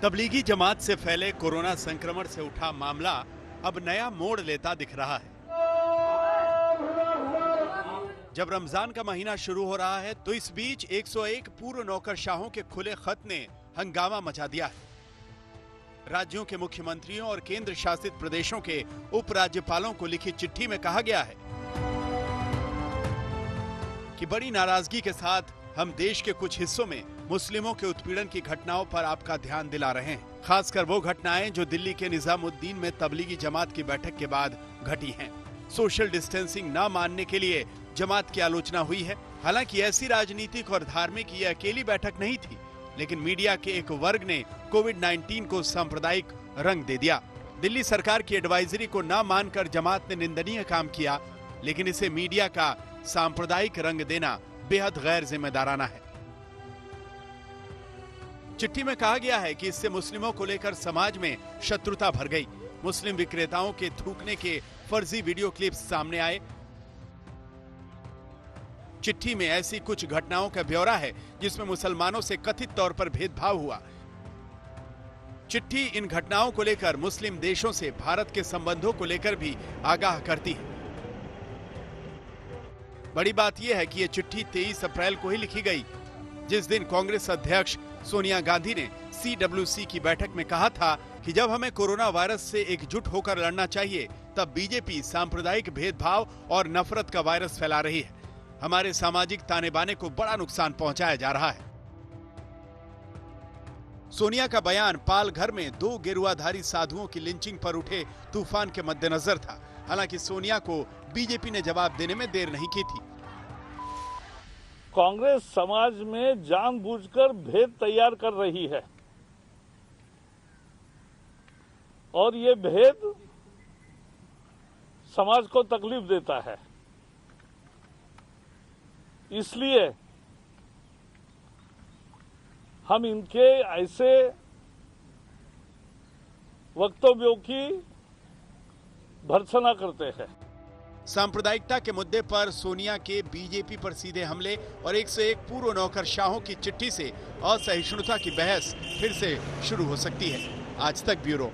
तबलीगी जमात से फैले कोरोना संक्रमण से उठा मामला अब नया मोड़ लेता दिख रहा है। जब रमजान का महीना शुरू हो रहा है तो इस बीच 101 पूर्व नौकरशाहों के खुले खत ने हंगामा मचा दिया है। राज्यों के मुख्यमंत्रियों और केंद्र शासित प्रदेशों के उपराज्यपालों को लिखी चिट्ठी में कहा गया है कि बड़ी नाराजगी के साथ हम देश के कुछ हिस्सों में मुस्लिमों के उत्पीड़न की घटनाओं पर आपका ध्यान दिला रहे हैं। खासकर वो घटनाएं जो दिल्ली के निजामुद्दीन में तबलीगी जमात की बैठक के बाद घटी हैं। सोशल डिस्टेंसिंग न मानने के लिए जमात की आलोचना हुई है। हालांकि ऐसी राजनीतिक और धार्मिक ये अकेली बैठक नहीं थी, लेकिन मीडिया के एक वर्ग ने कोविड-19 को सांप्रदायिक रंग दे दिया। दिल्ली सरकार की एडवाइजरी को न मानकर जमात ने निंदनीय काम किया, लेकिन इसे मीडिया का सांप्रदायिक रंग देना बेहद गैर जिम्मेदाराना है। चिट्ठी में कहा गया है कि इससे मुस्लिमों को लेकर समाज में शत्रुता भर गई। मुस्लिम विक्रेताओं के थूकने के फर्जी वीडियो क्लिप्स सामने आए। चिट्ठी में ऐसी कुछ घटनाओं का ब्यौरा है जिसमें मुसलमानों से कथित तौर पर भेदभाव हुआ। चिट्ठी इन घटनाओं को लेकर मुस्लिम देशों से भारत के संबंधों को लेकर भी आगाह करती है। बड़ी बात यह है कि यह चिट्ठी 23 अप्रैल को ही लिखी गई, जिस दिन कांग्रेस अध्यक्ष सोनिया गांधी ने CWC की बैठक में कहा था कि जब हमें कोरोना वायरस से एकजुट होकर लड़ना चाहिए, तब बीजेपी सांप्रदायिक भेदभाव और नफरत का वायरस फैला रही है। हमारे सामाजिक ताने बाने को बड़ा नुकसान पहुंचाया जा रहा है। सोनिया का बयान पालघर में 2 गेरुआधारी साधुओं की लिंचिंग पर उठे तूफान के मद्देनजर था। हालांकि सोनिया को बीजेपी ने जवाब देने में देर नहीं की थी। कांग्रेस समाज में जानबूझकर भेद तैयार कर रही है और ये भेद समाज को तकलीफ देता है। इसलिए हम इनके ऐसे वक्तव्यों की भर्त्सना करते हैं। सांप्रदायिकता के मुद्दे पर सोनिया के बीजेपी पर सीधे हमले और 101 पूर्व नौकरशाहों की चिट्ठी से असहिष्णुता की बहस फिर से शुरू हो सकती है। आज तक ब्यूरो।